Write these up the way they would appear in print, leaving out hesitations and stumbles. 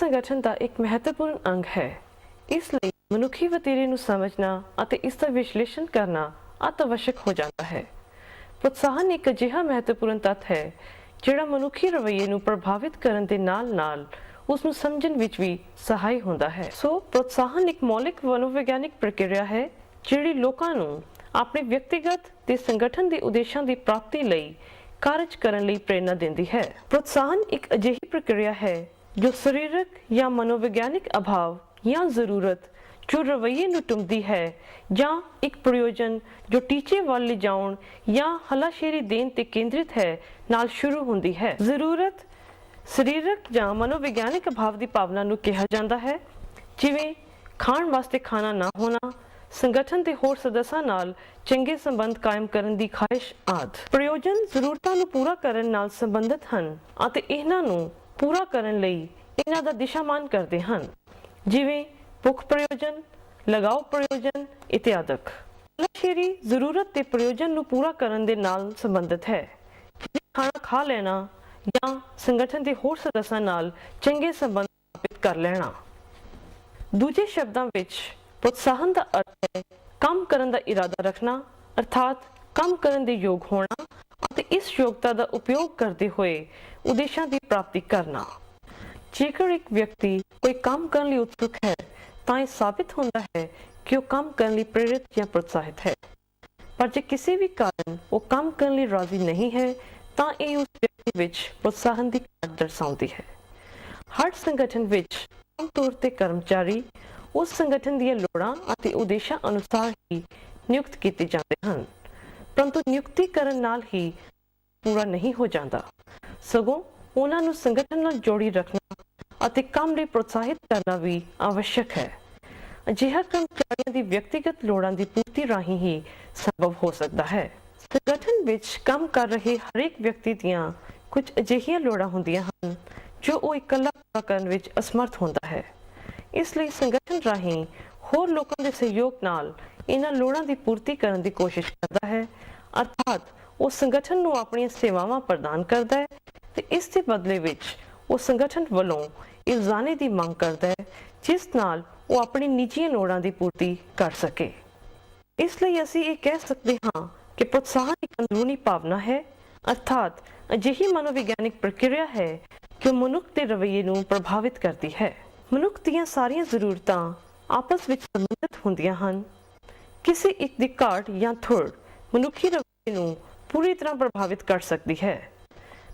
संगठन का एक महत्वपूर्ण अंग है। इसलिए मनुखी वतीरे ਨੂੰ ਸਮਝਣਾ ਅਤੇ ਇਸ ਦਾ ਵਿਸ਼ਲੇਸ਼ਣ ਕਰਨਾ ਅਤਿਆਵਸ਼ਕ ਹੋ ਜਾਂਦਾ ਹੈ। ਪ੍ਰੋਤਸਾਹਨ ਇੱਕ ਅਜਿਹਾ ਮਹੱਤਵਪੂਰਨ ਤੱਤ ਹੈ ਜਿਹੜਾ ਮਨੁੱਖੀ ਰਵੱਈਏ ਨੂੰ ਪ੍ਰਭਾਵਿਤ ਕਰਨ ਦੇ ਨਾਲ-ਨਾਲ ਉਸ ਨੂੰ ਸਮਝਣ ਵਿੱਚ ਵੀ ਸਹਾਈ ਹੁੰਦਾ ਹੈ। ਸੋ ਪ੍ਰੋਤਸਾਹਨ ਇੱਕ ਮੌਲਿਕ ਮਨੋਵਿਗਿਆਨਿਕ ਪ੍ਰਕਿਰਿਆ ਹੈ ਜਿਹੜੀ ਲੋਕਾਂ ਨੂੰ ਆਪਣੇ ਵਿਅਕਤੀਗਤ ਤੇ ਸੰਗਠਨ ਦੇ ਉਦੇਸ਼ਾਂ ਦੀ ਪ੍ਰਾਪਤੀ ਲਈ ਕਾਰਜ ਕਰਨ ਲਈ ਪ੍ਰੇਰਨਾ ਦਿੰਦੀ ਹੈ। ਪ੍ਰੋਤਸਾਹਨ ਇੱਕ ਅਜਿਹੀ ਪ੍ਰਕਿਰਿਆ ਹੈ जो शरीरक या मनोवैज्ञानिक अभाव या जरूरत जो रवैये ਨੂੰ ਟੁੰਬਦੀ ਹੈ ਜਾਂ ਇੱਕ ਪ੍ਰਯੋਜਨ ਜੋ ਟੀਚੇ ਵੱਲ ਲਿਜਾਉਣ ਜਾਂ ਹਲਾਸ਼ੇਰੀ ਦੇਣ ਤੇ ਕੇਂਦਰਿਤ ਹੈ ਨਾਲ ਸ਼ੁਰੂ ਹੁੰਦੀ ਹੈ। ਜ਼ਰੂਰਤ ਸਰੀਰਕ ਜਾਂ ਮਨੋਵਿਗਿਆਨਿਕ ਅਭਾਵ ਦੀ ਭਾਵਨਾ ਨੂੰ ਕਿਹਾ ਜਾਂਦਾ ਹੈ, ਜਿਵੇਂ ਖਾਣ ਵਾਸਤੇ ਖਾਣਾ ਨਾ ਹੋਣਾ, ਸੰਗਠਨ ਦੇ ਹੋਰ ਸਦੱਸਾਂ ਨਾਲ ਚੰਗੇ ਸੰਬੰਧ ਕਾਇਮ ਕਰਨ ਦੀ ਖਾਹਿਸ਼ ਆਦਿ। ਪ੍ਰਯੋਜਨ ਜ਼ਰੂਰਤਾਂ ਨੂੰ ਪੂਰਾ ਕਰਨ ਨਾਲ ਸੰਬੰਧਿਤ ਹਨ ਅਤੇ ਇਹਨਾਂ ਨੂੰ पूरा ਕਰਨ ਲਈ ਇਹਨਾਂ ਦਾ ਦਿਸ਼ਾਮਾਨ ਕਰਦੇ ਹਨ, ਜਿਵੇਂ ਭੁੱਖ ਪ੍ਰਯੋਜਨ, ਲਗਾਓ ਪ੍ਰਯੋਜਨ ਇਤਿਆਦਿਕ। ਹਲਾਸ਼ੇਰੀ ਜ਼ਰੂਰਤ ਤੇ ਪ੍ਰਯੋਜਨ ਨੂੰ ਪੂਰਾ ਕਰਨ ਦੇ ਨਾਲ ਸੰਬੰਧਿਤ ਹੈ। ਖਾਣਾ ਖਾ ਲੈਣਾ ਜਾਂ ਸੰਗਠਨ ਦੇ ਹੋਰ ਸਦੱਸਾਂ ਨਾਲ ਚੰਗੇ ਸੰਬੰਧ ਸਥਾਪਿਤ ਕਰ ਲੈਣਾ। ਦੂਜੇ ਸ਼ਬਦਾਂ ਵਿੱਚ ਪ੍ਰੋਤਸਾਹਨ ਦਾ ਅਰਥ ਹੈ ਕੰਮ ਕਰਨ ਦਾ ਇਰਾਦਾ ਰੱਖਣਾ, ਅਰਥਾਤ ਕੰਮ ਕਰਨ ਦੇ ਯੋਗ ਹੋਣਾ ਅਤੇ ਇਸ ਯੋਗਤਾ ਦਾ ਉਪਯੋਗ ਕਰਦੇ ਹੋਏ ਉਦੇਸ਼ਾਂ ਦੀ ਪ੍ਰਾਪਤੀ ਕਰਨਾ। ਜੇਕਰ ਇੱਕ ਵਿਅਕਤੀ ਕੋਈ ਕੰਮ ਕਰਨ ਲਈ ਉਤਸੁਕ ਹੈ ਤਾਂ ਇਹ ਸਾਬਿਤ ਹੁੰਦਾ ਹੈ ਕਿ ਉਹ ਕੰਮ ਕਰਨ ਲਈ ਪ੍ਰੇਰਿਤ ਜਾਂ ਪ੍ਰੋਤਸਾਹਿਤ ਹੈ। ਪਰ ਜੇ ਕਿਸੇ ਵੀ ਕਾਰਨ ਉਹ ਕੰਮ ਕਰਨ ਲਈ ਰਾਜ਼ੀ ਨਹੀਂ ਹੈ ਤਾਂ ਇਹ ਉਸ ਵਿਅਕਤੀ ਵਿੱਚ ਪ੍ਰੋਤਸਾਹਨ ਦੀ ਘਾਟ ਦਰਸਾਉਂਦੀ ਹੈ। ਹਰ ਸੰਗਠਨ ਵਿੱਚ ਆਮ ਤੌਰ ਤੇ ਕਰਮਚਾਰੀ ਉਸ ਸੰਗਠਨ ਦੀਆਂ ਲੋੜਾਂ ਅਤੇ ਉਦੇਸ਼ਾਂ ਅਨੁਸਾਰ ਹੀ ਨਿਯੁਕਤ ਕੀਤੇ ਜਾਂਦੇ ਹਨ, ਪਰੰਤੂ ਨਿਯੁਕਤੀ ਕਰਨ ਨਾਲ ਹੀ ਪੂਰਾ ਨਹੀਂ ਹੋ ਜਾਂਦਾ, ਸਗੋਂ ਉਹਨਾਂ ਨੂੰ ਸੰਗਠਨ ਨਾਲ ਜੋੜੀ ਰੱਖਣਾ ਅਤੇ ਕੰਮ ਲਈ ਪ੍ਰੋਤਸਾਹਿਤ ਕਰਨਾ ਵੀ आवश्यक ਹੈ। ਅਜਿਹਾ ਕਰਮਚਾਰੀਆਂ ਦੀ ਵਿਅਕਤੀਗਤ ਲੋੜਾਂ ਦੀ ਪੂਰਤੀ ਰਾਹੀਂ ਹੀ ਸੰਭਵ ਹੋ ਸਕਦਾ ਹੈ। ਸੰਗਠਨ ਵਿੱਚ ਕੰਮ ਕਰ ਰਹੇ ਹਰੇਕ ਵਿਅਕਤੀ ਦੀਆਂ ਕੁਝ ਅਜਿਹੀਆਂ ਲੋੜਾਂ ਹੁੰਦੀਆਂ ਹਨ ਜੋ ਉਹ ਇਕੱਲਾ ਪੂਰਾ ਕਰਨ ਵਿੱਚ ਅਸਮਰਥ ਹੁੰਦਾ ਹੈ। ਇਸ ਲਈ ਸੰਗਠਨ ਰਾਹੀਂ ਹੋਰ ਲੋਕਾਂ ਦੇ ਸਹਿਯੋਗ ਨਾਲ ਇਹਨਾਂ ਲੋੜਾਂ ਦੀ ਪੂਰਤੀ ਕਰਨ ਦੀ ਕੋਸ਼ਿਸ਼ ਕਰਦਾ ਹੈ, ਅਰਥਾਤ ਉਹ ਸੰਗਠਨ ਨੂੰ ਆਪਣੀਆਂ ਸੇਵਾਵਾਂ ਪ੍ਰਦਾਨ ਕਰਦਾ ਹੈ ਤੇ ਇਸ ਦੇ ਬਦਲੇ ਵਿੱਚ ਉਹ ਸੰਗਠਨ ਵੱਲੋਂ ਇਲਜ਼ਾਨੇ ਦੀ ਮੰਗ ਕਰਦਾ ਹੈ ਜਿਸ ਨਾਲ ਉਹ ਆਪਣੀ ਨਿੱਜੀ ਲੋੜਾਂ ਦੀ ਪੂਰਤੀ ਕਰ ਸਕੇ। ਇਸ ਲਈ ਅਸੀਂ ਇਹ ਕਹਿ ਸਕਦੇ ਹਾਂ ਕਿ ਪ੍ਰੋਤਸਾਹਨ ਇੱਕ ਅੰਦਰੂਨੀ ਭਾਵਨਾ ਹੈ, ਅਰਥਾਤ ਅਜਿਹੀ ਮਨੋਵਿਗਿਆਨਿਕ ਪ੍ਰਕਿਰਿਆ ਹੈ ਜੋ ਮਨੁੱਖ ਦੇ ਰਵੱਈਏ ਨੂੰ ਪ੍ਰਭਾਵਿਤ ਕਰਦੀ ਹੈ। ਮਨੁੱਖ ਦੀਆਂ ਸਾਰੀਆਂ ਜ਼ਰੂਰਤਾਂ ਆਪਸ ਵਿੱਚ ਸੰਬੰਧਿਤ ਹੁੰਦੀਆਂ ਹਨ। ਕਿਸੇ ਇੱਕ ਦੀ ਘਾਟ ਜਾਂ ਥੁੜ ਮਨੁੱਖੀ ਰਵੱਈਏ ਨੂੰ ਪੂਰੀ ਤਰ੍ਹਾਂ ਪ੍ਰਭਾਵਿਤ ਕਰ ਸਕਦੀ ਹੈ।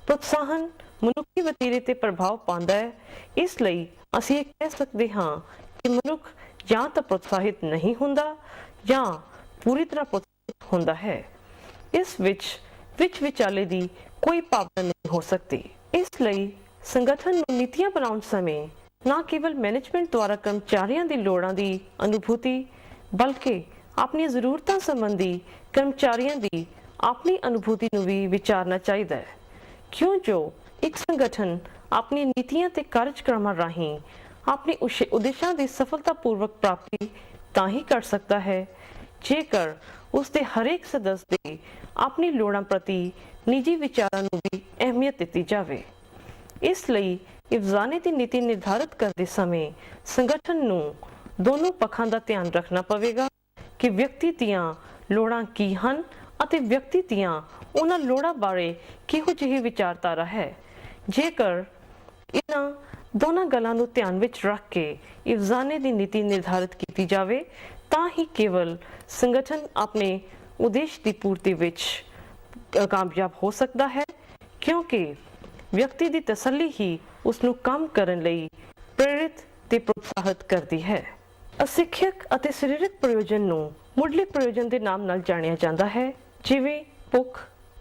ਪ੍ਰੋਤਸਾਹਨ ਮਨੁੱਖੀ ਵਤੀਰੇ ਤੇ ਪ੍ਰਭਾਵ ਪਾਉਂਦਾ ਹੈ। ਇਸ ਲਈ ਅਸੀਂ ਇਹ ਕਹਿ ਸਕਦੇ ਹਾਂ ਕਿ ਮਨੁੱਖ ਜਾਂ ਤਾਂ ਪ੍ਰੋਤਸਾਹਿਤ ਨਹੀਂ ਹੁੰਦਾ ਜਾਂ ਪੂਰੀ ਤਰ੍ਹਾਂ ਪ੍ਰੋਤਸਾਹਿਤ ਹੁੰਦਾ ਹੈ। ਇਸ ਵਿੱਚ ਵਿਚਾਲੇ ਦੀ ਕੋਈ ਭਾਵਨਾ ਨਹੀਂ ਹੋ ਸਕਦੀ। ਇਸ ਲਈ ਸੰਗਠਨ ਨੂੰ ਨੀਤੀਆਂ ਬਣਾਉਣ ਸਮੇਂ ਨਾ ਕੇਵਲ ਮੈਨੇਜਮੈਂਟ ਦੁਆਰਾ ਕਰਮਚਾਰੀਆਂ ਦੀ ਲੋੜਾਂ ਦੀ ਅਨੁਭੂਤੀ ਬਲਕਿ ਆਪਣੀਆਂ ਜ਼ਰੂਰਤਾਂ ਸੰਬੰਧੀ ਕਰਮਚਾਰੀਆਂ ਦੀ ਆਪਣੀ ਅਨੁਭੂਤੀ ਨੂੰ ਵੀ ਵਿਚਾਰਨਾ ਚਾਹੀਦਾ ਹੈ, ਕਿਉਂ ਜੋ ਇੱਕ ਸੰਗਠਨ ਆਪਣੀ ਨੀਤੀਆਂ ਤੇ ਕਾਰਜਕ੍ਰਮਾਂ ਰਾਹੀਂ ਆਪਣੇ ਉਦੇਸ਼ਾਂ ਦੀ ਸਫਲਤਾਪੂਰਵਕ ਪ੍ਰਾਪਤੀ ਤਾਂ ਹੀ ਕਰ ਸਕਦਾ ਹੈ ਜੇਕਰ ਉਸ ਦੇ ਹਰੇਕ ਸਦੱਸ ਦੇ ਆਪਣੀ ਲੋੜਾਂ ਪ੍ਰਤੀ ਨਿੱਜੀ ਵਿਚਾਰਾਂ ਨੂੰ ਵੀ ਅਹਿਮੀਅਤ ਦਿੱਤੀ ਜਾਵੇ। ਇਸ ਲਈ ਇਵਜ਼ਾਨੇ ਦੀ ਨੀਤੀ ਨਿਰਧਾਰਿਤ ਕਰਦੇ ਸਮੇਂ ਸੰਗਠਨ ਨੂੰ ਦੋਨੋਂ ਪੱਖਾਂ ਦਾ ਧਿਆਨ ਰੱਖਣਾ ਪਵੇਗਾ ਕਿ ਵਿਅਕਤੀ ਦੀਆਂ ਲੋੜਾਂ ਕੀ ਹਨ ਅਤੇ ਵਿਅਕਤੀ ਦੀਆਂ ਉਹਨਾਂ ਲੋੜਾਂ ਬਾਰੇ ਕਿਹੋ ਜਿਹੀ ਵਿਚਾਰਧਾਰਾ ਹੈ। ਜੇਕਰ ਇਹਨਾਂ ਦੋਨਾਂ ਗੱਲਾਂ ਨੂੰ ਧਿਆਨ ਵਿੱਚ ਰੱਖ ਕੇ ਇਵਜ਼ਾਨੇ ਦੀ ਨੀਤੀ ਨਿਰਧਾਰਿਤ ਕੀਤੀ ਜਾਵੇ ਤਾਂ ਹੀ ਕੇਵਲ ਸੰਗਠਨ ਆਪਣੇ ਉਦੇਸ਼ ਦੀ ਪੂਰਤੀ ਵਿੱਚ ਕਾਮਯਾਬ ਹੋ ਸਕਦਾ ਹੈ, ਕਿਉਂਕਿ ਵਿਅਕਤੀ ਦੀ ਤਸੱਲੀ ਹੀ ਉਸ ਨੂੰ ਕੰਮ ਕਰਨ ਲਈ ਪ੍ਰੇਰਿਤ ਤੇ ਪ੍ਰੋਤਸਾਹਿਤ ਕਰਦੀ ਹੈ। ਅਸਿੱਖਿਅਕ ਅਤੇ ਸਰੀਰਕ ਪ੍ਰਯੋਜਨ ਨੂੰ ਮੁੱਢਲੇ ਪ੍ਰਯੋਜਨ ਦੇ ਨਾਮ ਨਾਲ ਜਾਣਿਆ ਜਾਂਦਾ ਹੈ, ਜਿਵੇਂ ਭੁੱਖ,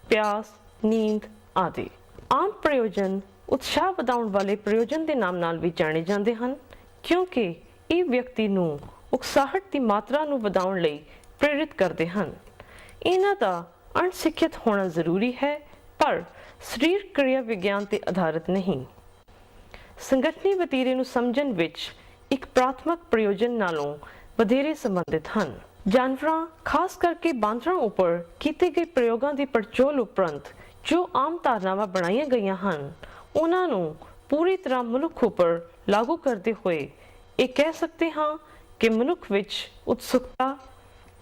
ਪਿਆਸ, ਨੀਂਦ ਆਦਿ। ਆਮ ਪ੍ਰਯੋਜਨ ਉਤਸ਼ਾਹ ਵਧਾਉਣ ਵਾਲੇ ਪ੍ਰਯੋਜਨ ਦੇ ਨਾਮ ਨਾਲ ਵੀ ਜਾਣੇ ਜਾਂਦੇ ਹਨ, ਕਿਉਂਕਿ ਇਹ ਵਿਅਕਤੀ ਨੂੰ ਉਕਸਾਹਟ ਦੀ ਮਾਤਰਾ ਨੂੰ ਵਧਾਉਣ ਲਈ ਪ੍ਰੇਰਿਤ ਕਰਦੇ ਹਨ। ਇਹਨਾਂ ਦਾ ਅਣਸਿੱਖਿਅਤ ਹੋਣਾ ਜ਼ਰੂਰੀ ਹੈ, ਪਰ ਸਰੀਰ ਕਿਰਿਆ ਵਿਗਿਆਨ ਤੇ ਆਧਾਰਿਤ ਨਹੀਂ। ਸੰਗਠਨੀ ਵਤੀਰੇ ਨੂੰ ਸਮਝਣ ਵਿੱਚ ਇੱਕ ਪ੍ਰਾਥਮਿਕ ਪ੍ਰਯੋਜਨ ਨਾਲੋਂ ਵਧੇਰੇ ਸੰਬੰਧਿਤ ਹਨ। ਜਾਨਵਰਾਂ, ਖਾਸ ਕਰਕੇ ਬਾਂਦਰਾਂ ਉੱਪਰ ਕੀਤੇ ਗਏ ਪ੍ਰਯੋਗਾਂ ਦੀ ਪੜਚੋਲ ਉਪਰੰਤ ਜੋ ਆਮ ਧਾਰਨਾਵਾਂ ਬਣਾਈਆਂ ਗਈਆਂ ਹਨ, ਉਹਨਾਂ ਨੂੰ ਪੂਰੀ ਤਰ੍ਹਾਂ ਮਨੁੱਖ ਉੱਪਰ ਲਾਗੂ ਕਰਦੇ ਹੋਏ ਇਹ ਕਹਿ ਸਕਦੇ ਹਾਂ ਕਿ ਮਨੁੱਖ ਵਿੱਚ ਉਤਸੁਕਤਾ,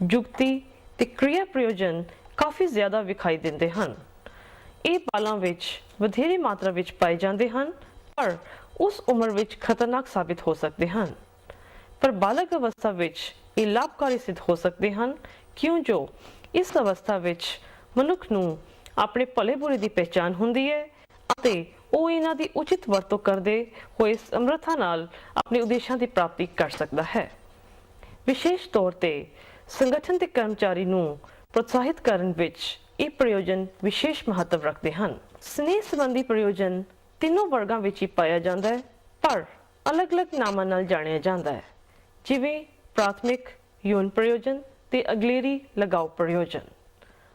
ਜੁਗਤੀ ਤੇ ਕਿਰਿਆ ਪ੍ਰਯੋਜਨ ਕਾਫੀ ਜ਼ਿਆਦਾ ਵਿਖਾਈ ਦਿੰਦੇ ਹਨ। ਇਹ ਬਾਲਾਂ ਵਿੱਚ ਵਧੇਰੇ ਮਾਤਰਾ ਵਿੱਚ ਪਾਏ ਜਾਂਦੇ ਹਨ, ਪਰ ਉਸ ਉਮਰ ਵਿੱਚ ਖਤਰਨਾਕ ਸਾਬਿਤ ਹੋ ਸਕਦੇ ਹਨ। ਪਰ ਬਾਲਗ ਅਵਸਥਾ ਵਿੱਚ ਇਹ ਲਾਭਕਾਰੀ ਸਿੱਧ ਹੋ ਸਕਦੇ ਹਨ, ਕਿਉਂ ਜੋ ਇਸ ਅਵਸਥਾ ਵਿੱਚ ਮਨੁੱਖ ਨੂੰ ਆਪਣੇ ਭਲੇ ਬੁਰੇ ਦੀ ਪਹਿਚਾਣ ਹੁੰਦੀ ਹੈ ਅਤੇ ਉਹ ਇਹਨਾਂ ਦੀ ਉਚਿਤ ਵਰਤੋਂ ਕਰਦੇ ਹੋਏ ਸਮਰੱਥਾ ਨਾਲ ਆਪਣੇ ਉਦੇਸ਼ਾਂ ਦੀ ਪ੍ਰਾਪਤੀ ਕਰ ਸਕਦਾ ਹੈ। ਵਿਸ਼ੇਸ਼ ਤੌਰ ਤੇ ਸੰਗਠਨ ਦੇ ਕਰਮਚਾਰੀ ਨੂੰ ਪ੍ਰੋਤਸਾਹਿਤ ਕਰਨ ਵਿੱਚ ਇਹ ਪ੍ਰਯੋਜਨ ਵਿਸ਼ੇਸ਼ ਮਹੱਤਵ ਰੱਖਦੇ ਹਨ। ਸਨੇਹ ਸੰਬੰਧੀ ਪ੍ਰਯੋਜਨ ਤਿੰਨੋਂ ਵਰਗਾਂ ਵਿੱਚ ਹੀ ਪਾਇਆ ਜਾਂਦਾ ਹੈ, ਪਰ ਅਲੱਗ-ਅਲੱਗ ਨਾਮਾਂ ਨਾਲ ਜਾਣਿਆ ਜਾਂਦਾ ਹੈ, ਜਿਵੇਂ ਪ੍ਰਾਥਮਿਕ ਯੋਨ ਪ੍ਰਯੋਜਨ ਤੇ ਅਗਲੇਰੀ ਲਗਾਓ ਪ੍ਰਯੋਜਨ।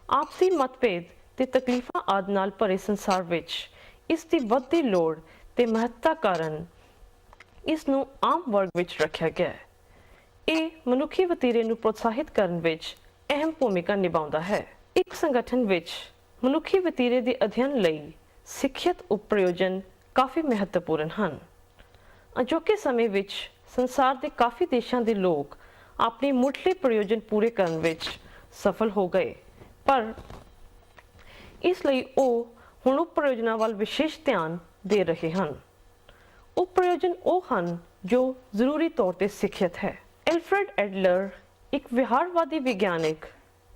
ਆਪਸੀ ਮਤਭੇਦ ਤੇ ਤਕਲੀਫਾਂ ਆਦਿ ਨਾਲ ਭਰੇ ਸੰਸਾਰ ਵਿੱਚ ਇਸ ਦੀ ਵੱਧਦੀ ਲੋੜ ਤੇ ਮਹੱਤਤਾ ਕਾਰਨ ਇਸ ਨੂੰ ਆਮ ਵਰਗ ਵਿੱਚ ਰੱਖਿਆ ਗਿਆ ਹੈ। ਇਹ ਮਨੁੱਖੀ ਵਤੀਰੇ ਨੂੰ ਪ੍ਰੋਤਸਾਹਿਤ ਕਰਨ ਵਿੱਚ ਅਹਿਮ ਭੂਮਿਕਾ ਨਿਭਾਉਂਦਾ ਹੈ। ਇੱਕ ਸੰਗਠਨ ਵਿੱਚ ਮਨੁੱਖੀ ਵਤੀਰੇ ਦੇ ਅਧਿਐਨ ਲਈ ਸਿੱਖਿਅਤ ਉਪ-ਪ੍ਰਯੋਜਨ ਕਾਫੀ ਮਹੱਤਵਪੂਰਨ ਹਨ। ਅਜੋਕੇ ਸਮੇਂ ਵਿੱਚ ਸੰਸਾਰ ਦੇ ਕਾਫੀ ਦੇਸ਼ਾਂ ਦੇ ਲੋਕ ਆਪਣੇ ਮੁੱਢਲੇ ਪ੍ਰਯੋਜਨ ਪੂਰੇ ਕਰਨ ਵਿੱਚ ਸਫਲ ਹੋ ਗਏ, ਪਰ ਇਸ ਲਈ ਉਹ ਹੁਣ ਉਪ ਪ੍ਰਯੋਜਨਾਂ ਵੱਲ ਵਿਸ਼ੇਸ਼ ਧਿਆਨ ਦੇ ਰਹੇ ਹਨ। ਉਪ ਪ੍ਰਯੋਜਨ ਉਹ ਹਨ ਜੋ ਜ਼ਰੂਰੀ ਤੌਰ ਤੇ ਸਿੱਖਿਅਤ ਹੈ। ਐਲਫਰੈਡ ਐਡਲਰ, ਇੱਕ ਵਿਹਾਰਵਾਦੀ ਵਿਗਿਆਨਕ,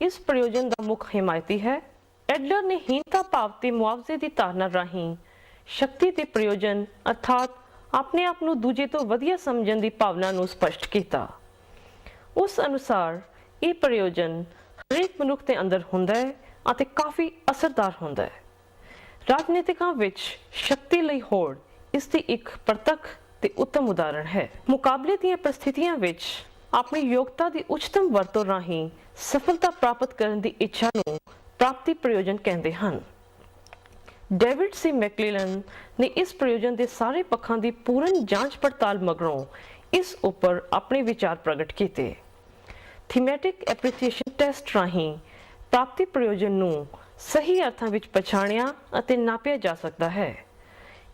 ਇਸ ਪ੍ਰਯੋਜਨ ਦਾ ਮੁੱਖ ਹਿਮਾਇਤੀ ਹੈ। ਐਡਲਰ ਨੇ ਹੀਨਤਾ ਭਾਵ ਤੇ ਮੁਆਵਜ਼ੇ ਦੀ ਧਾਰਨਾ ਰਾਹੀਂ ਸ਼ਕਤੀ ਦੇ ਪ੍ਰਯੋਜਨ ਅਰਥਾਤ ਆਪਣੇ ਆਪ ਨੂੰ ਦੂਜੇ ਤੋਂ ਵਧੀਆ ਸਮਝਣ ਦੀ ਭਾਵਨਾ ਨੂੰ ਸਪਸ਼ਟ ਕੀਤਾ। ਉਸ ਅਨੁਸਾਰ ਇਹ ਪ੍ਰਯੋਜਨ ਹਰੇਕ ਮਨੁੱਖ ਦੇ ਅੰਦਰ ਹੁੰਦਾ ਹੈ ਅਤੇ ਕਾਫੀ ਅਸਰਦਾਰ ਹੁੰਦਾ ਹੈ। ਰਾਜਨੀਤਿਕਾਂ ਵਿੱਚ ਸ਼ਕਤੀ ਲਈ ਹੋੜ ਇਸ ਦੀ ਇੱਕ ਪ੍ਰਤੱਖ ਤੇ ਉੱਤਮ ਉਦਾਹਰਣ ਹੈ। ਮੁਕਾਬਲੇ ਦੀਆਂ ਪ੍ਰਸਥਿਤੀਆਂ ਵਿੱਚ ਆਪਣੀ ਯੋਗਤਾ ਦੀ ਉੱਚਤਮ ਵਰਤੋਂ ਰਾਹੀਂ ਸਫਲਤਾ ਪ੍ਰਾਪਤ ਕਰਨ ਦੀ ਇੱਛਾ ਨੂੰ ਪ੍ਰਾਪਤੀ ਪ੍ਰਯੋਜਨ ਕਹਿੰਦੇ ਹਨ। ਡੇਵਿਡ ਸੀ ਮੈਕਕਲੇਲਨ ਨੇ ਇਸ ਪ੍ਰਯੋਜਨ ਦੇ ਸਾਰੇ ਪੱਖਾਂ ਦੀ ਪੂਰਨ ਜਾਂਚ ਪੜਤਾਲ ਮਗਰੋਂ ਇਸ ਉੱਪਰ ਆਪਣੇ ਵਿਚਾਰ ਪ੍ਰਗਟ ਕੀਤੇ। ਥੀਮੈਟਿਕ ਐਪਰੀਸੀਏਸ਼ਨ ਟੈਸਟ ਰਾਹੀਂ ਪ੍ਰਾਪਤੀ ਪ੍ਰਯੋਜਨ ਨੂੰ ਸਹੀ ਅਰਥਾਂ ਵਿੱਚ ਪਛਾਣਿਆ ਅਤੇ ਨਾਪਿਆ ਜਾ ਸਕਦਾ ਹੈ।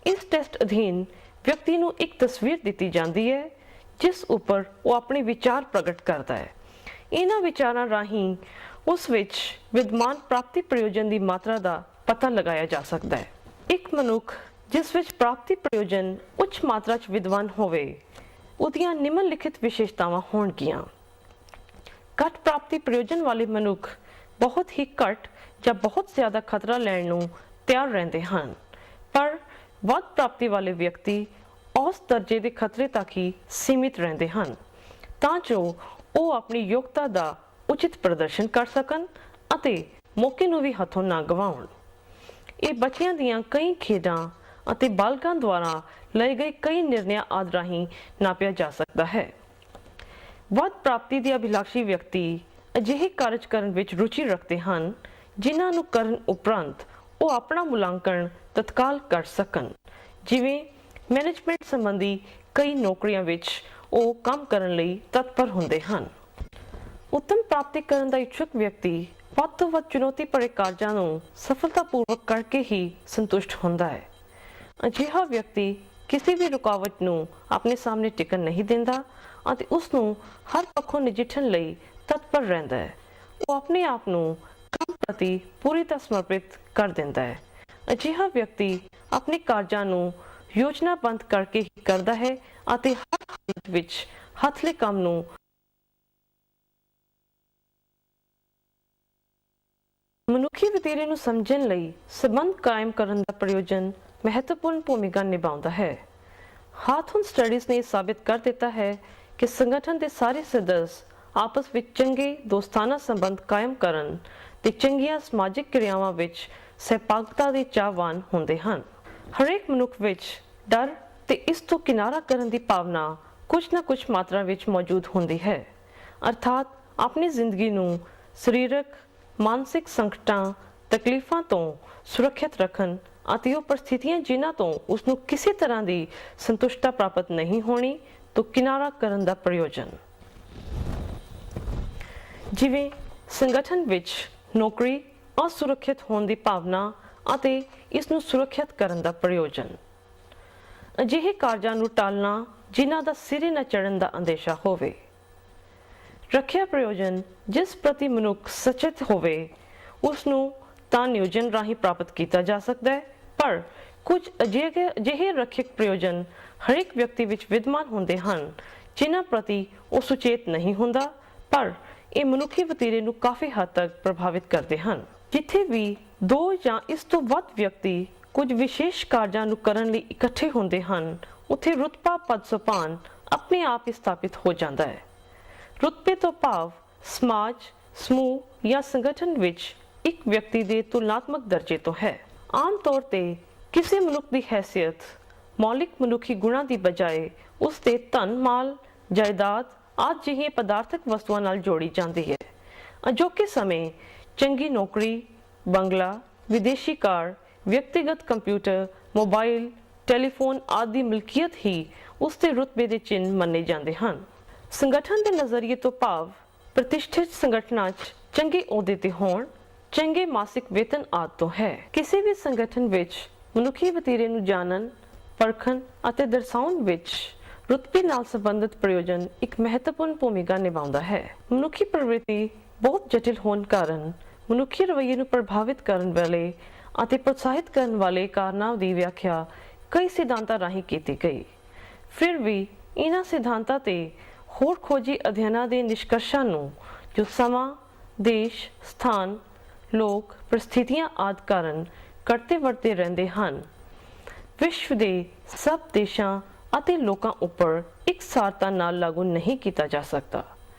ਇਸ ਟੈਸਟ ਅਧੀਨ ਵਿਅਕਤੀ ਨੂੰ ਇੱਕ ਤਸਵੀਰ ਦਿੱਤੀ ਜਾਂਦੀ ਹੈ ਜਿਸ ਉੱਪਰ ਉਹ ਆਪਣੇ ਵਿਚਾਰ ਪ੍ਰਗਟ ਕਰਦਾ ਹੈ। ਇਹਨਾਂ ਵਿਚਾਰਾਂ ਰਾਹੀਂ ਉਸ ਵਿੱਚ ਵਿਦਮਾਨ ਪ੍ਰਾਪਤੀ ਪ੍ਰਯੋਜਨ ਦੀ ਮਾਤਰਾ ਦਾ ਪਤਾ ਲਗਾਇਆ ਜਾ ਸਕਦਾ ਹੈ। ਇੱਕ ਮਨੁੱਖ ਜਿਸ ਵਿੱਚ ਪ੍ਰਾਪਤੀ ਪ੍ਰਯੋਜਨ ਉੱਚ ਮਾਤਰਾ 'ਚ ਵਿਦਵਾਨ ਹੋਵੇ, ਉਹਦੀਆਂ ਨਿਮਨ ਲਿਖਿਤ ਵਿਸ਼ੇਸ਼ਤਾਵਾਂ ਹੋਣਗੀਆਂ। ਘੱਟ ਪ੍ਰਾਪਤੀ ਪ੍ਰਯੋਜਨ ਵਾਲੇ ਮਨੁੱਖ ਬਹੁਤ ਹੀ ਘੱਟ ਜਾਂ ਬਹੁਤ ਜ਼ਿਆਦਾ ਖਤਰਾ ਲੈਣ ਨੂੰ ਤਿਆਰ ਰਹਿੰਦੇ ਹਨ, ਪਰ ਵੱਧ ਪ੍ਰਾਪਤੀ ਵਾਲੇ ਵਿਅਕਤੀ ਔਸਤ ਦਰਜੇ ਦੇ ਖਤਰੇ ਤੱਕ ਹੀ ਸੀਮਿਤ ਰਹਿੰਦੇ ਹਨ, ਤਾਂ ਜੋ ਉਹ ਆਪਣੀ ਯੋਗਤਾ ਦਾ ਉਚਿਤ ਪ੍ਰਦਰਸ਼ਨ ਕਰ ਸਕਣ ਅਤੇ ਮੌਕੇ ਨੂੰ ਵੀ ਹੱਥੋਂ ਨਾ ਗਵਾਉਣ। ਇਹ ਬੱਚਿਆਂ ਦੀਆਂ ਕਈ ਖੇਡਾਂ ਅਤੇ ਬਾਲਗਾਂ ਦੁਆਰਾ ਲਏ ਗਏ ਕਈ ਨਿਰਣਿਆਂ ਆਦਿ ਰਾਹੀਂ ਨਾਪਿਆ ਜਾ ਸਕਦਾ ਹੈ। ਵੱਧ ਪ੍ਰਾਪਤੀ ਦੇ ਅਭਿਲਾਸ਼ੀ ਵਿਅਕਤੀ ਅਜਿਹੇ ਕਾਰਜ ਕਰਨ ਵਿੱਚ ਰੁਚੀ ਰੱਖਦੇ ਹਨ ਜਿਨ੍ਹਾਂ ਨੂੰ ਕਰਨ ਉਪਰੰਤ ਉਹ ਆਪਣਾ ਮੁਲਾਂਕਣ ਤਤਕਾਲ ਕਰ ਸਕਣ, ਜਿਵੇਂ ਮੈਨੇਜਮੈਂਟ ਸੰਬੰਧੀ ਕਈ ਨੌਕਰੀਆਂ ਵਿੱਚ ਉਹ ਕੰਮ ਕਰਨ ਲਈ ਤਤਪਰ ਹੁੰਦੇ ਹਨ। ਉੱਤਮ ਪ੍ਰਾਪਤੀ ਕਰਨ ਦਾ ਇੱਛੁਕ ਵਿਅਕਤੀ ਵੱਧ ਤੋਂ ਵੱਧ ਚੁਣੌਤੀ ਭਰੇ ਕਾਰਜਾਂ ਨੂੰ ਸਫਲਤਾਪੂਰਵਕ ਕਰਕੇ ਹੀ ਸੰਤੁਸ਼ਟ ਹੁੰਦਾ ਹੈ। ਅਜਿਹਾ ਵਿਅਕਤੀ ਕਿਸੇ ਵੀ ਰੁਕਾਵਟ ਨੂੰ ਆਪਣੇ ਸਾਹਮਣੇ ਟਿਕਣ ਨਹੀਂ ਦਿੰਦਾ ਅਤੇ ਉਸ ਨੂੰ ਹਰ ਪੱਖੋਂ ਨਜਿੱਠਣ ਲਈ ਤਤਪਰ ਰਹਿੰਦਾ ਹੈ। ਉਹ ਆਪਣੇ ਆਪ ਨੂੰ ਕੰਮ ਪ੍ਰਤੀ ਪੂਰੀ ਤਰ੍ਹਾਂ ਸਮਰਪਿਤ ਕਰ ਦਿੰਦਾ ਹੈ। ਅਜਿਹਾ ਵਿਅਕਤੀ ਆਪਣੇ ਕਾਰਜਾਂ ਨੂੰ ਯੋਜਨਾਬੱਧ ਕਰਕੇ ਹੀ ਕਰਦਾ ਹੈ ਅਤੇ ਹਰ ਹਾਲਤ ਵਿੱਚ ਹੱਥਲੇ ਕੰਮ ਨੂੰ ਮਨੁੱਖੀ ਵਤੀਰੇ ਨੂੰ ਸਮਝਣ ਲਈ ਸੰਬੰਧ ਕਾਇਮ ਕਰਨ ਦਾ ਪ੍ਰਯੋਜਨ ਮਹੱਤਵਪੂਰਨ ਭੂਮਿਕਾ ਨਿਭਾਉਂਦਾ ਹੈ। ਹਾਥਨ ਸਟੱਡੀਜ਼ ਨੇ ਸਾਬਿਤ ਕਰ ਦਿੱਤਾ ਹੈ ਕਿ ਸੰਗਠਨ ਦੇ ਸਾਰੇ ਸਦस्य ਆਪਸ ਵਿੱਚ ਚੰਗੇ ਦੋਸਤਾਨਾ ਸੰਬੰਧ ਕਾਇਮ ਕਰਨ ਤੇ ਚੰਗੀਆਂ ਸਮਾਜਿਕ ਕਿਰਿਆਵਾਂ ਵਿੱਚ ਸਹਿਭਾਗਤਾ ਦੇ ਚਾਹਵਾਨ ਹੁੰਦੇ ਹਨ। ਹਰੇਕ ਮਨੁੱਖ ਵਿੱਚ ਡਰ ਤੇ ਇਸ ਤੋਂ ਕਿਨਾਰਾ ਕਰਨ ਦੀ ਭਾਵਨਾ ਕੁਝ ਨਾ ਕੁਝ ਮਾਤਰਾ ਵਿੱਚ ਮੌਜੂਦ ਹੁੰਦੀ ਹੈ, ਅਰਥਾਤ ਆਪਣੀ ਜ਼ਿੰਦਗੀ ਨੂੰ ਸਰੀਰਕ, ਮਾਨਸਿਕ ਸੰਕਟਾਂ, ਤਕਲੀਫਾਂ ਤੋਂ ਸੁਰੱਖਿਅਤ ਰੱਖਣ ਅਤੇ ਉਹ ਪਰਿਸਥਿਤੀਆਂ ਜਿਨ੍ਹਾਂ ਤੋਂ ਉਸ ਨੂੰ ਕਿਸੇ ਤਰ੍ਹਾਂ ਦੀ ਸੰਤੁਸ਼ਟਤਾ ਪ੍ਰਾਪਤ ਨਹੀਂ ਹੋਣੀ ਤੋਂ ਕਿਨਾਰਾ ਕਰਨ ਦਾ ਪ੍ਰਯੋਜਨ। ਜਿਵੇਂ ਸੰਗਠਨ ਵਿੱਚ ਨੌਕਰੀ ਅਸੁਰੱਖਿਅਤ ਹੋਣ ਦੀ ਭਾਵਨਾ ਅਤੇ ਇਸ ਨੂੰ ਸੁਰੱਖਿਅਤ ਕਰਨ ਦਾ ਪ੍ਰਯੋਜਨ। ਅਜਿਹੇ ਕਾਰਜਾਂ ਨੂੰ ਟਾਲਣਾ ਜਿਨ੍ਹਾਂ ਦਾ ਸਿਰੇ ਨਾ ਚੜ੍ਹਨ ਦਾ ਅੰਦੇਸ਼ਾ ਹੋਵੇ। ਰੱਖਿਆ ਪ੍ਰਯੋਜਨ ਜਿਸ ਪ੍ਰਤੀ ਮਨੁੱਖ ਸਚੇਤ ਹੋਵੇ ਉਸ ਨੂੰ ਤਾਂ ਨਿਯੋਜਨ ਰਾਹੀਂ ਪ੍ਰਾਪਤ ਕੀਤਾ ਜਾ ਸਕਦਾ ਹੈ, ਪਰ ਕੁਝ ਅਜਿਹੇ ਰੱਖਿਅਕ ਪ੍ਰਯੋਜਨ ਹਰੇਕ ਵਿਅਕਤੀ ਵਿੱਚ ਵਿਦਮਾਨ ਹੁੰਦੇ ਹਨ ਜਿਨ੍ਹਾਂ ਪ੍ਰਤੀ ਉਹ ਸੁਚੇਤ ਨਹੀਂ ਹੁੰਦਾ, ਪਰ ਇਹ ਮਨੁੱਖੀ ਵਤੀਰੇ ਨੂੰ ਕਾਫੀ ਹੱਦ ਤੱਕ ਪ੍ਰਭਾਵਿਤ ਕਰਦੇ ਹਨ। ਜਿੱਥੇ ਵੀ ਦੋ ਜਾਂ ਇਸ ਤੋਂ ਵੱਧ ਵਿਅਕਤੀ ਕੁਝ ਵਿਸ਼ੇਸ਼ ਕਾਰਜਾਂ ਨੂੰ ਕਰਨ ਲਈ ਇਕੱਠੇ ਹੁੰਦੇ ਹਨ, ਉੱਥੇ ਰੁਤਬਾ ਪਦ ਸੋਪਾਨ ਆਪਣੇ ਆਪ ਹੀ ਸਥਾਪਿਤ ਹੋ ਜਾਂਦਾ ਹੈ। ਰੁਤਬੇ ਤੋਂ ਭਾਵ ਸਮਾਜ, ਸਮੂਹ ਜਾਂ ਸੰਗਠਨ ਵਿੱਚ ਇੱਕ ਵਿਅਕਤੀ ਦੇ ਤੁਲਨਾਤਮਕ ਦਰਜੇ ਤੋਂ ਹੈ। ਆਮ ਤੌਰ ਤੇ ਕਿਸੇ ਮਨੁੱਖ ਦੀ ਹੈਸੀਅਤ ਮੌਲਿਕ ਮਨੁੱਖੀ ਗੁਣਾਂ ਦੀ ਬਜਾਏ ਉਸ ਦੇ ਧਨ, ਮਾਲ, ਜਾਇਦਾਦ ਆਦਿ ਜਿਹੀਆਂ ਪਦਾਰਥਕ ਵਸਤੂਆਂ ਨਾਲ ਜੋੜੀ ਜਾਂਦੀ ਹੈ। ਅਜੋਕੇ ਸਮੇਂ ਚੰਗੀ ਨੌਕਰੀ, ਬੰਗਲਾ, ਵਿਦੇਸ਼ੀ ਕਾਰ, ਵਿਅਕਤੀਗਤ ਕੰਪਿਊਟਰ, ਮੋਬਾਈਲ, ਟੈਲੀਫੋਨ ਆਦਿ ਦੀ ਮਲਕੀਅਤ ਹੀ ਉਸ ਦੇ ਰੁਤਬੇ ਦੇ ਚਿੰਨ੍ਹ ਮੰਨੇ ਜਾਂਦੇ ਹਨ। ਸੰਗਠਨ ਦੇ ਨਜ਼ਰੀਏ ਤੋਂ ਭਾਵ ਪ੍ਰਤਿਸ਼ਠਿਤ ਸੰਗਠਨਾਂ 'ਚ ਚੰਗੇ ਅਹੁਦੇ ਤੇ ਹੋਣ, ਚੰਗੇ ਮਾਸਿਕ ਵੇਤਨ ਆਦਿ ਤੋਂ ਹੈ। ਕਿਸੇ ਵੀ ਸੰਗਠਨ ਵਿੱਚ ਮਨੁੱਖੀ ਵਤੀਰੇ ਨੂੰ ਜਾਣਨ, ਪਰਖਣ ਅਤੇ ਦਰਸਾਉਣ ਵਿੱਚ ਰੁਤਬੇ ਨਾਲ ਸੰਬੰਧਿਤ ਪ੍ਰਯੋਜਨ ਇੱਕ ਮਹੱਤਵਪੂਰਨ ਭੂਮਿਕਾ ਨਿਭਾਉਂਦਾ ਹੈ। ਮਨੁੱਖੀ ਪ੍ਰਵਿਰਤੀ ਬਹੁਤ ਜਟਿਲ ਹੋਣ ਕਾਰਨ ਮਨੁੱਖੀ ਰਵੱਈਏ ਨੂੰ ਪ੍ਰਭਾਵਿਤ ਕਰਨ ਵਾਲੇ ਅਤੇ ਪ੍ਰੋਤਸਾਹਿਤ ਕਰਨ ਵਾਲੇ ਕਾਰਨਾਂ ਦੀ ਵਿਆਖਿਆ ਕਈ ਸਿਧਾਂਤਾਂ ਰਾਹੀਂ ਕੀਤੀ ਗਈ। ਫਿਰ ਵੀ ਇਹਨਾਂ ਸਿਧਾਂਤਾਂ ਤੇ ਹੋਰ ਖੋਜੀ ਅਧਿਐਨਾਂ ਦੇ ਨਿਸ਼ਕਰਸ਼ਾਂ ਨੂੰ ਜੋ ਸਮਾਂ, ਦੇਸ਼, ਸਥਾਨ, ਲੋਕ, ਪ੍ਰਸਥਿਤੀਆਂ ਆਦਿ ਕਾਰਨ ਘਟਦੇ ਵੱਧਦੇ ਰਹਿੰਦੇ ਹਨ, ਵਿਸ਼ਵ ਦੇ ਸਭ ਦੇਸ਼ਾਂ ਅਤੇ ਲੋਕਾਂ ਉੱਪਰ ਇਕਸਾਰਤਾ ਨਾਲ ਲਾਗੂ ਨਹੀਂ ਕੀਤਾ ਜਾ ਸਕਦਾ।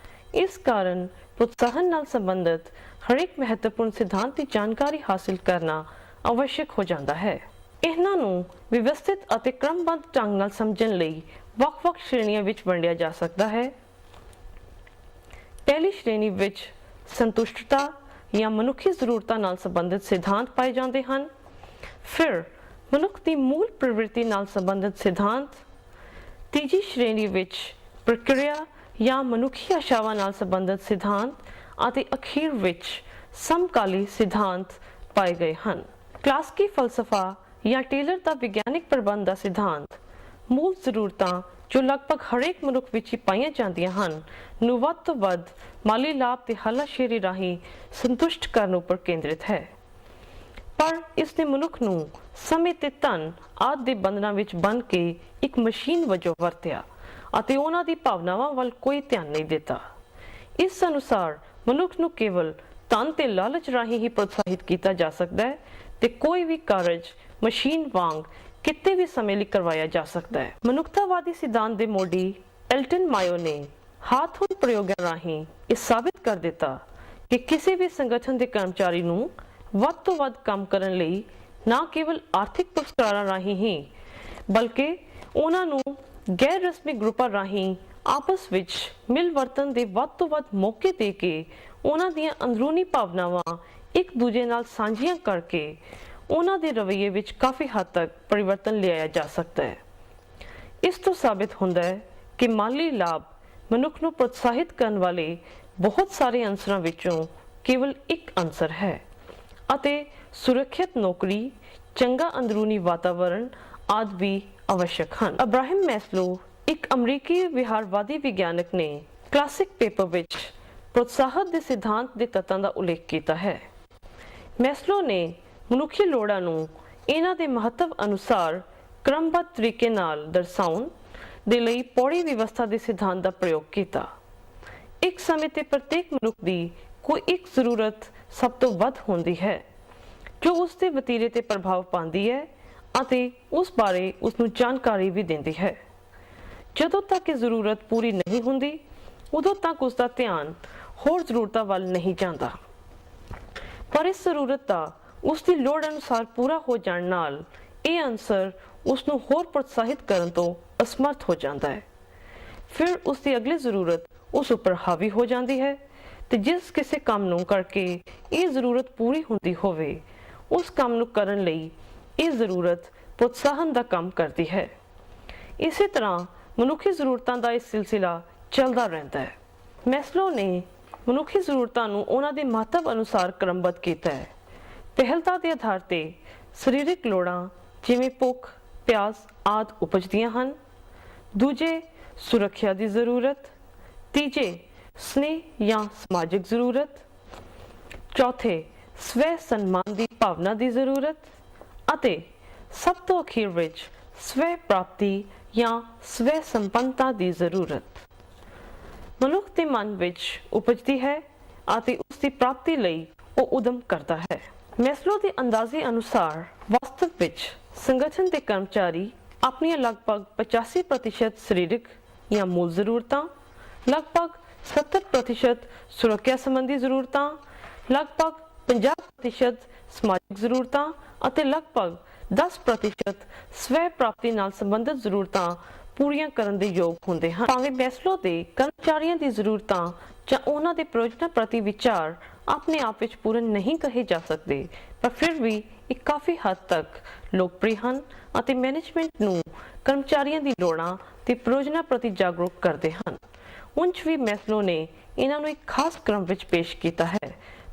ਇਸ ਕਾਰਨ ਪ੍ਰੋਤਸਾਹਨ ਨਾਲ ਸੰਬੰਧਿਤ ਹਰੇਕ ਮਹੱਤਵਪੂਰਨ ਸਿਧਾਂਤ ਦੀ ਜਾਣਕਾਰੀ ਹਾਸਲ ਕਰਨਾ आवश्यक हो जाता है। ਇਹਨਾਂ ਨੂੰ ਵਿਵਸਥਿਤ ਅਤੇ ਕ੍ਰਮਬੱਧ ਢੰਗ ਨਾਲ ਸਮਝਣ ਲਈ ਵੱਖ-ਵੱਖ ਸ਼੍ਰੇਣੀਆਂ ਵਿੱਚ ਵੰਡਿਆ ਜਾ ਸਕਦਾ ਹੈ। ਪਹਿਲੀ ਸ਼੍ਰੇਣੀ ਵਿੱਚ ਸੰਤੁਸ਼ਟਤਾ ਜਾਂ ਮਨੁੱਖੀ ਜ਼ਰੂਰਤਾਂ ਨਾਲ ਸੰਬੰਧਿਤ ਸਿਧਾਂਤ ਪਾਏ ਜਾਂਦੇ ਹਨ। ਫਿਰ ਮਨੁੱਖ ਦੀ ਮੂਲ ਪ੍ਰਵਿਰਤੀ ਨਾਲ ਸੰਬੰਧਿਤ ਸਿਧਾਂਤ। ਤੀਜੀ ਸ਼੍ਰੇਣੀ ਵਿੱਚ ਪ੍ਰਕਿਰਿਆ ਜਾਂ ਮਨੁੱਖੀ ਆਸ਼ਾਵਾਂ ਨਾਲ ਸੰਬੰਧਿਤ ਸਿਧਾਂਤ ਅਤੇ ਅਖੀਰ ਵਿੱਚ ਸਮਕਾਲੀ ਸਿਧਾਂਤ ਪਾਏ ਗਏ ਹਨ। ਕਲਾਸਿਕੀ ਫਲਸਫਾ ਜਾਂ ਟੇਲਰ ਦਾ ਵਿਗਿਆਨਿਕ ਪ੍ਰਬੰਧ ਦਾ ਸਿਧਾਂਤ ਮੂਲ ਜ਼ਰੂਰਤਾਂ ਜੋ ਲਗਭਗ ਹਰੇਕ ਮਨੁੱਖ ਵਿੱਚ ਹੀ ਪਾਈਆਂ ਜਾਂਦੀਆਂ ਹਨ ਨੂੰ ਵੱਧ ਤੋਂ ਵੱਧ ਮਾਲੀ ਲਾਭ ਤੇ ਹੱਲਾਸ਼ੇਰੀ ਰਾਹੀਂ ਸੰਤੁਸ਼ਟ ਕਰਨ ਉੱਪਰ ਕੇਂਦਰਿਤ ਹੈ, ਪਰ ਇਸ ਨੇ ਮਨੁੱਖ ਨੂੰ ਸਮੇਂ ਤੇ ਧਨ ਆਦਿ ਦੇ ਬੰਧਨਾਂ ਵਿੱਚ ਬੰਨ੍ਹ ਕੇ ਇੱਕ ਮਸ਼ੀਨ ਵਜੋਂ ਵਰਤਿਆ ਅਤੇ ਉਹਨਾਂ ਦੀ ਭਾਵਨਾਵਾਂ ਵੱਲ ਕੋਈ ਧਿਆਨ ਨਹੀਂ ਦਿੱਤਾ। ਇਸ ਅਨੁਸਾਰ ਮਨੁੱਖ ਨੂੰ ਕੇਵਲ ਧਨ ਤੇ ਲਾਲਚ ਰਾਹੀਂ ਹੀ ਪ੍ਰੋਤਸਾਹਿਤ ਕੀਤਾ ਜਾ ਸਕਦਾ ਹੈ ਤੇ ਕੋਈ ਵੀ ਕਾਰਜ ਮਸ਼ੀਨ ਵਾਂਗ ਕਿਤੇ ਵੀ ਸਮੇਂ ਲਈ ਕਰਵਾਇਆ ਜਾ ਸਕਦਾ ਹੈ। ਮਨੁੱਖਤਾਵਾਦੀ ਸਿਧਾਂਤ ਦੇ ਮੋਢੀ ਐਲਟਨ ਮਾਇਓ ਨੇ ਹੱਥ-ਹੁੱਥ ਪ੍ਰਯੋਗਾਂ ਰਾਹੀਂ ਇਹ ਸਾਬਿਤ ਕਰ ਦਿੱਤਾ ਕਿ ਕਿਸੇ ਵੀ ਸੰਗਠਨ ਦੇ ਕਰਮਚਾਰੀ ਨੂੰ ਵੱਧ ਤੋਂ ਵੱਧ ਕੰਮ ਕਰਨ ਲਈ ਨਾ ਕੇਵਲ ਆਰਥਿਕ ਪੁਰਸਕਾਰਾਂ ਰਾਹੀਂ ਹੀ ਬਲਕਿ ਉਹਨਾਂ ਨੂੰ ਗੈਰ ਰਸਮੀ ਗਰੁੱਪਾਂ ਰਾਹੀਂ ਆਪਸ ਵਿੱਚ ਮਿਲ ਵਰਤਨ ਦੇ ਵੱਧ ਤੋਂ ਵੱਧ ਮੌਕੇ ਦੇ ਕੇ ਉਹਨਾਂ ਦੀਆਂ ਅੰਦਰੂਨੀ ਭਾਵਨਾਵਾਂ ਇੱਕ ਦੂਜੇ ਨਾਲ ਸਾਂਝੀਆਂ ਕਰਕੇ ਉਹਨਾਂ ਦੇ ਰਵੱਈਏ ਵਿੱਚ ਕਾਫੀ ਹੱਦ ਤੱਕ ਪਰਿਵਰਤਨ ਲਿਆਇਆ ਜਾ ਸਕਦਾ ਹੈ। ਇਸ ਤੋਂ ਸਾਬਿਤ ਹੁੰਦਾ ਹੈ ਕਿ ਮਾਲੀ ਲਾਭ ਮਨੁੱਖ ਨੂੰ ਪ੍ਰੋਤਸਾਹਿਤ ਕਰਨ ਵਾਲੇ ਬਹੁਤ ਸਾਰੇ ਅੰਸਰਾਂ ਵਿੱਚੋਂ ਕੇਵਲ ਇੱਕ ਅੰਸਰ ਹੈ ਅਤੇ ਸੁਰੱਖਿਅਤ ਨੌਕਰੀ, ਚੰਗਾ ਅੰਦਰੂਨੀ ਵਾਤਾਵਰਣ ਆਦਿ ਵੀ आवश्यक ਹਨ। ਅਬਰਾਹਮ ਮੈਸਲੋ ਇੱਕ ਅਮਰੀਕੀ ਵਿਹਾਰਵਾਦੀ ਵਿਗਿਆਨਕ ਨੇ ਕਲਾਸਿਕ ਪੇਪਰ ਵਿੱਚ ਪ੍ਰੋਤਸਾਹਨ ਦੇ ਸਿਧਾਂਤ ਦੇ ਤੱਤਾਂ ਦਾ ਉਲੇਖ ਕੀਤਾ ਹੈ। ਮੈਸਲੋ ਨੇ ਮਨੁੱਖੀ ਲੋੜਾਂ ਨੂੰ ਇਹਨਾਂ ਦੇ ਮਹੱਤਵ ਅਨੁਸਾਰ ਕ੍ਰਮਬੱਧ ਤਰੀਕੇ ਨਾਲ ਦਰਸਾਉਣ ਦੇ ਲਈ ਪੌੜੀ ਵਿਵਸਥਾ ਦੇ ਸਿਧਾਂਤ ਦਾ ਪ੍ਰਯੋਗ ਕੀਤਾ। ਇੱਕ ਸਮੇਂ ਤੇ ਪ੍ਰਤੇਕ ਮਨੁੱਖ ਦੀ ਕੋਈ ਇੱਕ ਜ਼ਰੂਰਤ ਸਭ ਤੋਂ ਵੱਧ ਹੁੰਦੀ ਹੈ ਜੋ ਉਸ ਦੇ ਵਤੀਰੇ ਤੇ ਪ੍ਰਭਾਵ ਪਾਉਂਦੀ ਹੈ ਅਤੇ ਉਸ ਬਾਰੇ ਉਸ ਨੂੰ ਜਾਣਕਾਰੀ ਵੀ ਦਿੰਦੀ ਹੈ। ਜਦੋਂ ਤੱਕ ਇਹ ਜ਼ਰੂਰਤ ਪੂਰੀ ਨਹੀਂ ਹੁੰਦੀ ਉਦੋਂ ਤੱਕ ਉਸ ਦਾ ਧਿਆਨ ਹੋਰ ਜ਼ਰੂਰਤਾਂ ਵੱਲ ਨਹੀਂ ਜਾਂਦਾ, ਪਰ ਇਸ ਜ਼ਰੂਰਤ ਦਾ ਉਸ ਦੀ ਲੋੜ ਅਨੁਸਾਰ ਪੂਰਾ ਹੋ ਜਾਣ ਨਾਲ ਇਹ ਅੰਸਰ ਉਸ ਨੂੰ ਹੋਰ ਪ੍ਰੋਤਸਾਹਿਤ ਕਰਨ ਤੋਂ ਅਸਮਰਥ ਹੋ ਜਾਂਦਾ ਹੈ। ਫਿਰ ਉਸ ਦੀ ਅਗਲੀ ਜ਼ਰੂਰਤ ਉਸ ਉੱਪਰ ਹਾਵੀ ਹੋ ਜਾਂਦੀ ਹੈ ਤੇ ਜਿਸ ਕਿਸੇ ਕੰਮ ਨੂੰ ਕਰਕੇ ਇਹ ਜ਼ਰੂਰਤ ਪੂਰੀ ਹੁੰਦੀ ਹੋਵੇ ਉਸ ਕੰਮ ਨੂੰ ਕਰਨ ਲਈ ਇਹ ਜ਼ਰੂਰਤ ਪ੍ਰੋਤਸਾਹਨ ਦਾ ਕੰਮ ਕਰਦੀ ਹੈ। ਇਸੇ ਤਰ੍ਹਾਂ ਮਨੁੱਖੀ ਜ਼ਰੂਰਤਾਂ ਦਾ ਇਹ ਸਿਲਸਿਲਾ ਚੱਲਦਾ ਰਹਿੰਦਾ ਹੈ। ਮੈਸਲੋ ਨੇ ਮਨੁੱਖੀ ਜ਼ਰੂਰਤਾਂ ਨੂੰ ਉਹਨਾਂ ਦੇ ਮਹੱਤਵ ਅਨੁਸਾਰ ਕ੍ਰਮਬੱਧ ਕੀਤਾ ਹੈ। ਪਹਿਲਤਾ ਦੇ ਆਧਾਰ ਤੇ ਸਰੀਰਕ ਲੋੜਾਂ ਜਿਵੇਂ ਭੁੱਖ, ਪਿਆਸ ਆਦਿ ਉਪਜਦੀਆਂ ਹਨ। ਦੂਜੇ ਸੁਰੱਖਿਆ ਦੀ ਜ਼ਰੂਰਤ। ਤੀਜੇ स्नेह या समाजिक जरूरत। चौथे स्व सन्मान की भावना की जरूरत। अते सब तो अखीर विच स्व प्राप्ति या स्व संपन्नता की जरूरत मनुख के मन विच उपजती है आते उसकी प्राप्ति लई वो उद्यम करता है। मैस्लो के अंदाजे अनुसार वास्तव विच संगठन के कर्मचारी अपनी लगभग 85% शरीरिक या मूल जरूरतां, लगभग 70% सुरक्षा संबंधी जरूरतां, लगभग 50% समाजिक जरूरतां ਅਤੇ लगभग 10% स्व प्राप्ति ਨਾਲ संबंधित जरूरतां पूरीਆਂ ਕਰਨ ਦੇ ਯੋਗ ਹੁੰਦੇ ਹਨ। ਭਾਵੇਂ ਮੈਸਲੋ ਦੇ ਕਰਮਚਾਰੀਆਂ ਦੀ ਜ਼ਰੂਰਤਾਂ ਜਾਂ ਉਹਨਾਂ ਦੇ ਪ੍ਰਯੋਜਨਾਂ ਪ੍ਰਤੀ ਵਿਚਾਰ ਆਪਣੇ ਆਪ ਵਿੱਚ ਪੂਰਨ ਨਹੀਂ ਕਹੇ ਜਾ ਸਕਦੇ, ਪਰ ਫਿਰ ਵੀ ਇਹ ਕਾਫੀ ਹੱਦ ਤੱਕ ਲੋਕਪ੍ਰਿय ਹਨ ਅਤੇ ਮੈਨੇਜਮੈਂਟ ਨੂੰ ਕਰਮਚਾਰੀਆਂ ਦੀ ਲੋੜਾਂ ਤੇ ਪ੍ਰਯੋਜਨਾਂ ਪ੍ਰਤੀ ਜਾਗਰੂਕ ਕਰਦੇ ਹਨ। ਉਂਝ ਵੀ ਮੈਸਲੋ ਨੇ ਇਹਨਾਂ ਨੂੰ ਇੱਕ ਖਾਸ ਕ੍ਰਮ ਵਿੱਚ ਪੇਸ਼ ਕੀਤਾ ਹੈ,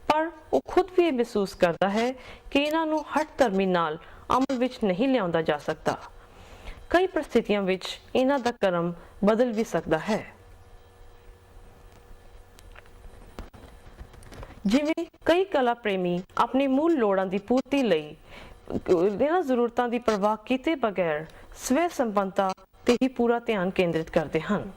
ਪਰ ਉਹ ਖੁਦ ਵੀ ਇਹ ਮਹਿਸੂਸ ਕਰਦਾ ਹੈ ਕਿ ਇਹਨਾਂ ਨੂੰ ਹੱਟ ਧਰਮੀ ਨਾਲ ਅਮਲ ਵਿੱਚ ਨਹੀਂ ਲਿਆਉਂਦਾ ਜਾ ਸਕਦਾ। ਕਈ ਪ੍ਰਸਥਿਤੀਆਂ ਵਿੱਚ ਇਹਨਾਂ ਦਾ ਕਰਮ ਬਦਲ ਵੀ ਸਕਦਾ ਹੈ। ਜਿਵੇਂ ਕਈ ਕਲਾ ਪ੍ਰੇਮੀ ਆਪਣੀ ਮੂਲ ਲੋੜਾਂ ਦੀ ਪੂਰਤੀ ਲਈ ਇਹਨਾਂ ਜ਼ਰੂਰਤਾਂ ਦੀ ਪਰਵਾਹ ਕੀਤੇ ਬਗੈਰ ਸਵੈ ਸੰਪੰਨਤਾ ਤੇ ਹੀ ਪੂਰਾ ਧਿਆਨ ਕੇਂਦਰਿਤ ਕਰਦੇ ਹਨ।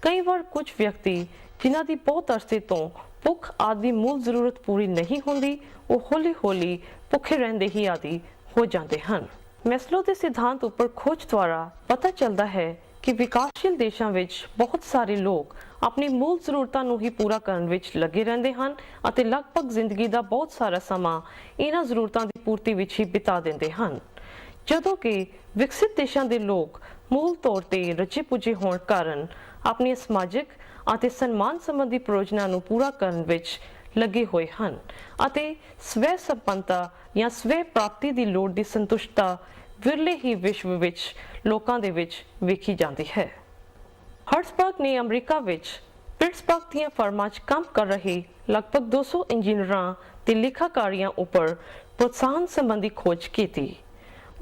ਕਈ ਵਾਰ ਕੁਝ ਵਿਅਕਤੀ ਜਿਨ੍ਹਾਂ ਦੀ ਬਹੁਤ ਅਰਸੇ ਤੋਂ ਭੁੱਖ ਆਦਿ ਦੀ ਮੂਲ ਜ਼ਰੂਰਤ ਪੂਰੀ ਨਹੀਂ ਹੁੰਦੀ, ਉਹ ਹੌਲੀ-ਹੌਲੀ ਭੁੱਖੇ ਰਹਿੰਦੇ ਹੀ ਆਦੀ ਹੋ ਜਾਂਦੇ ਹਨ। ਮੈਸਲੋ ਦੇ ਸਿਧਾਂਤ ਉੱਪਰ ਖੋਜ ਦੁਆਰਾ ਪਤਾ ਚੱਲਦਾ ਹੈ ਕਿ ਵਿਕਾਸਸ਼ੀਲ ਦੇਸ਼ਾਂ ਵਿੱਚ ਬਹੁਤ ਸਾਰੇ ਲੋਕ ਆਪਣੀ ਮੂਲ ਜ਼ਰੂਰਤਾਂ ਨੂੰ ਹੀ ਪੂਰਾ ਕਰਨ ਵਿੱਚ ਲੱਗੇ ਰਹਿੰਦੇ ਹਨ ਅਤੇ ਲਗਭਗ ਜ਼ਿੰਦਗੀ ਦਾ ਬਹੁਤ ਸਾਰਾ ਸਮਾਂ ਇਹਨਾਂ ਜ਼ਰੂਰਤਾਂ ਦੀ ਪੂਰਤੀ ਵਿੱਚ ਹੀ ਬਿਤਾ ਦਿੰਦੇ ਹਨ, ਜਦੋਂ ਕਿ ਵਿਕਸਿਤ ਦੇਸ਼ਾਂ ਦੇ ਲੋਕ ਮੂਲ ਤੌਰ ਤੇ ਰਚੇ ਪੁੱਜੇ ਹੋਣ ਕਾਰਨ ਆਪਣੀਆਂ ਸਮਾਜਿਕ ਅਤੇ ਸਨਮਾਨ ਸੰਬੰਧੀ ਪ੍ਰਯੋਜਨਾਂ ਨੂੰ ਪੂਰਾ ਕਰਨ ਵਿੱਚ ਲੱਗੇ ਹੋਏ ਹਨ ਅਤੇ ਸਵੈ ਸੰਪੰਨਤਾ ਜਾਂ ਸਵੈ ਪ੍ਰਾਪਤੀ ਦੀ ਲੋੜ ਦੀ ਸੰਤੁਸ਼ਟਤਾ ਵਿਰਲੇ ਹੀ ਵਿਸ਼ਵ ਵਿੱਚ ਲੋਕਾਂ ਦੇ ਵਿੱਚ ਵੇਖੀ ਜਾਂਦੀ ਹੈ। ਹਰਟਜ਼ਬਰਗ ਨੇ ਅਮਰੀਕਾ ਵਿੱਚ ਪਿਟਸਬਰਗ ਦੀਆਂ ਫਰਮਾਂ 'ਚ ਕੰਮ ਕਰ ਰਹੇ ਲਗਭਗ 200 ਇੰਜੀਨੀਅਰਾਂ ਤੇ ਲੇਖਾਕਾਰੀਆਂ ਉੱਪਰ ਪ੍ਰੋਤਸਾਹਨ ਸੰਬੰਧੀ ਖੋਜ ਕੀਤੀ।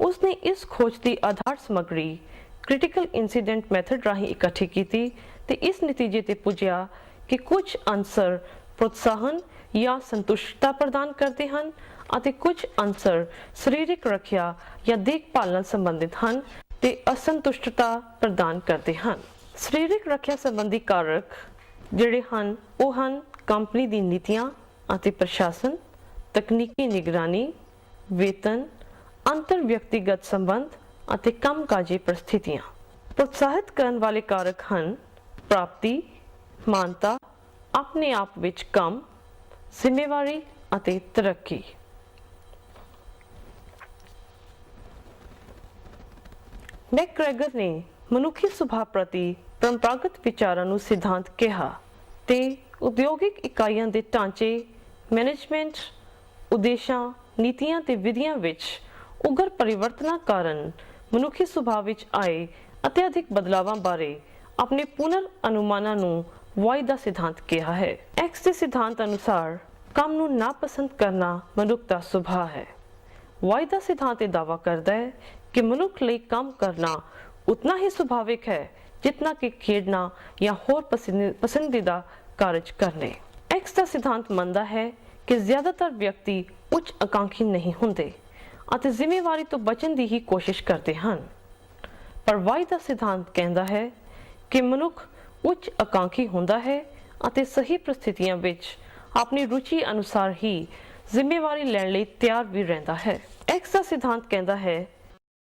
ਉਸਨੇ ਇਸ ਖੋਜ ਦੀ ਆਧਾਰ ਸਮੱਗਰੀ ਕ੍ਰਿਟੀਕਲ ਇਨਸੀਡੈਂਟ ਮੈਥਡ ਰਾਹੀਂ ਇਕੱਠੀ ਕੀਤੀ ਤੇ ਇਸ ਨਤੀਜੇ ਤੇ ਪੁੱਜਿਆ ਕਿ ਕੁਝ ਅੰਸਰ ਪ੍ਰੋਤਸਾਹਨ ਜਾਂ ਸੰਤੁਸ਼ਟਤਾ ਪ੍ਰਦਾਨ ਕਰਦੇ ਹਨ ਅਤੇ ਕੁਝ ਅੰਸਰ ਸਰੀਰਕ ਰੱਖਿਆ ਜਾਂ ਦੇਖਭਾਲ ਨਾਲ ਸੰਬੰਧਿਤ ਹਨ ਤੇ ਅਸੰਤੁਸ਼ਟਤਾ ਪ੍ਰਦਾਨ ਕਰਦੇ ਹਨ। ਸਰੀਰਕ ਰੱਖਿਆ ਸੰਬੰਧੀ ਕਾਰਕ ਜਿਹੜੇ ਹਨ ਉਹ ਹਨ ਕੰਪਨੀ ਦੀ ਨੀਤੀਆਂ ਅਤੇ ਪ੍ਰਸ਼ਾਸਨ, ਤਕਨੀਕੀ ਨਿਗਰਾਨੀ, ਵੇਤਨ, ਅੰਤਰ ਵਿਅਕਤੀਗਤ ਸੰਬੰਧ ਅਤੇ ਕੰਮਕਾਜੀ ਪ੍ਰਸਥਿਤੀਆਂ। ਪ੍ਰੋਤਸਾਹਿਤ ਕਰਨ ਵਾਲੇ ਕਾਰਕ ਹਨ ਪ੍ਰਾਪਤੀ, ਮਾਨਤਾ, ਆਪਣੇ ਆਪ ਵਿੱਚ ਕੰਮ, ਜ਼ਿੰਮੇਵਾਰੀ ਅਤੇ ਤਰੱਕੀ। ਮੈਕਗ੍ਰੈਗਰ ਨੇ ਮਨੁੱਖੀ ਸੁਭਾਅ ਪ੍ਰਤੀ ਪਰੰਪਰਾਗਤ ਵਿਚਾਰਾਂ ਨੂੰ ਸਿਧਾਂਤ ਕਿਹਾ ਤੇ ਉਦਯੋਗਿਕ ਇਕਾਈਆਂ ਦੇ ਢਾਂਚੇ, ਮੈਨੇਜਮੈਂਟ, ਉਦੇਸ਼ਾਂ, ਨੀਤੀਆਂ ਤੇ ਵਿਧੀਆਂ ਵਿੱਚ ਉਗਰ ਪਰਿਵਰਤਨਾਂ ਕਾਰਨ ਮਨੁੱਖੀ ਸੁਭਾਅ ਵਿੱਚ ਆਏ ਅਤਿਅਧਿਕ ਬਦਲਾਵਾਂ ਬਾਰੇ ਆਪਣੇ ਪੁਨਰ ਅਨੁਮਾਨਾਂ ਨੂੰ ਵਾਈ ਦਾ ਸਿਧਾਂਤ ਕਿਹਾ ਹੈ। ਐਕਸ ਦੇ ਸਿਧਾਂਤ ਅਨੁਸਾਰ ਕੰਮ ਨੂੰ ਨਾਪਸੰਦ ਕਰਨਾ ਮਨੁੱਖ ਦਾ ਸੁਭਾਅ ਹੈ। ਵਾਈ ਦਾ ਸਿਧਾਂਤ ਇਹ ਦਾਅਵਾ ਕਰਦਾ ਹੈ ਕਿ ਮਨੁੱਖ ਲਈ ਕੰਮ ਕਰਨਾ ਉਤਨਾ ਹੀ ਸੁਭਾਵਿਕ ਹੈ ਜਿਤਨਾ ਕਿ ਖੇਡਣਾ ਜਾਂ ਹੋਰ ਪਸੰਦੀਦਾ ਕਾਰਜ ਕਰਨੇ। ਐਕਸ ਦਾ ਸਿਧਾਂਤ ਮੰਨਦਾ ਹੈ ਕਿ ਜ਼ਿਆਦਾਤਰ ਵਿਅਕਤੀ ਉੱਚ ਆਕਾਂਖੀ ਨਹੀਂ ਹੁੰਦੇ ਅਤੇ ਜ਼ਿੰਮੇਵਾਰੀ ਤੋਂ ਬਚਣ ਦੀ ਹੀ ਕੋਸ਼ਿਸ਼ ਕਰਦੇ ਹਨ, ਪਰ ਵਾਈ ਦਾ ਸਿਧਾਂਤ ਕਹਿੰਦਾ ਹੈ ਕਿ ਮਨੁੱਖ ਉੱਚ ਆਕਾਂਖੀ ਹੁੰਦਾ ਹੈ ਅਤੇ ਸਹੀ ਪ੍ਰਸਥਿਤੀਆਂ ਵਿੱਚ ਆਪਣੀ ਰੁਚੀ ਅਨੁਸਾਰ ਹੀ ਜ਼ਿੰਮੇਵਾਰੀ ਲੈਣ ਲਈ ਤਿਆਰ ਵੀ ਰਹਿੰਦਾ ਹੈ। ਐਕਸ ਦਾ ਸਿਧਾਂਤ ਕਹਿੰਦਾ ਹੈ